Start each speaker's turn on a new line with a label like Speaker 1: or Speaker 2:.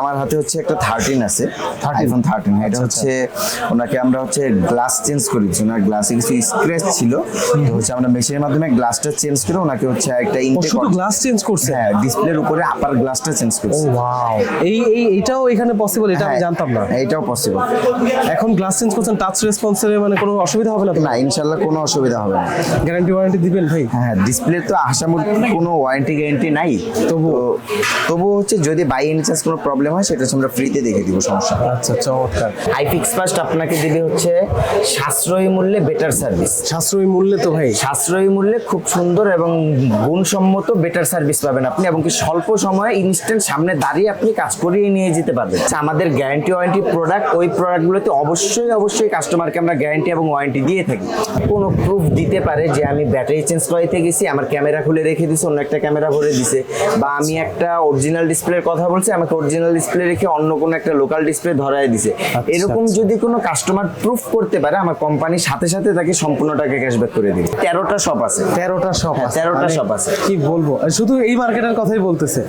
Speaker 1: আমার হাতে হচ্ছে একটা 13 আছে, iPhone 13। এটা হচ্ছে ওনাকে আমরা হচ্ছে গ্লাস চেঞ্জ করেছি, ওনার গ্লাসে কিছু স্ক্র্যাচ ছিল, তো হচ্ছে আমরা মেশিনের মাধ্যমে গ্লাসটা চেঞ্জ করে ওনাকে হচ্ছে একটা ইনটেক,
Speaker 2: শুধু গ্লাস চেঞ্জ করছে?
Speaker 1: হ্যাঁ, ডিসপ্লের উপরে আপার গ্লাসটা চেঞ্জ করছি।
Speaker 2: ওয়াও, এটাও এখানে পসিবল? এটা আমি জানতাম না।
Speaker 1: এটাও পসিবল।
Speaker 2: এখন গ্লাস চেঞ্জ করছেন, টাচ রেসপন্সের মানে কোনো অসুবিধা হবে না তো?
Speaker 1: না, ইনশাল্লাহ কোনো অসুবিধা হবে না।
Speaker 2: গ্যারান্টি ওয়ারেন্টি দিবেন ভাই?
Speaker 1: হ্যাঁ, ডিসপ্লে তো আশামত কোনো ওয়ারেন্টি গ্যারান্টি নাই, তবু হচ্ছে যদি বাই এনি চান্স কোনো প্রবলেম হয় সেটা হচ্ছে আমরা ফ্রিতে দেখে দিব, সমস্যা।
Speaker 2: আচ্ছা, চমৎকার।
Speaker 1: আইফিক্স ফার্স্ট আপনাকে দিবে হচ্ছে সাশ্রয়ী মূল্যে বেটার সার্ভিস।
Speaker 2: সাশ্রয়ী মূল্যে তো ভাই?
Speaker 1: সাশ্রয়ী মূল্যে খুব সুন্দর এবং গুণসম্মত বেটার সার্ভিস পাবেন আপনি, এবং কি স্বল্প সময়ে ইনস্ট্যান্ট সামনে দাঁড়িয়ে আপনি কাজ করিয়ে নিয়ে যেতে পারবেন। আমাদের গ্যারান্টি ওয়ারেন্টি প্রোডাক্ট, ওই প্রোডাক্টগুলোতে অবশ্যই কাস্টমারকে আমরা গ্যারান্টি এবং ওয়ারেন্টি দিয়ে থাকি। কোনো প্রুফ দিতে পারে যে আমি ব্যাটারি চেঞ্জ করাইতে গেছি, আমার ক্যামেরা খুলে রেখে দিছে, অন্য একটা ক্যামেরা ভরে দিছে, বা আমি একটা অরিজিনাল ডিসপ্লের কথা বলছি, আমাকে অরিজিনাল ডিসপ্লে রেখে অন্য কোনো একটা লোকাল ডিসপ্লে ধরায় দিছে, এরকম যদি কোনো কাস্টমার প্রুফ করতে পারে, আমার কোম্পানির সাথে সাথে তাকে সম্পূর্ণ টাকা ক্যাশব্যাক করে দিবে। 13টা শপ আছে।
Speaker 2: 13টা শপ?
Speaker 1: 13টা শপ আছে।
Speaker 2: কি বলবো, শুধু এই মার্কেটের কথাই বলতেছে।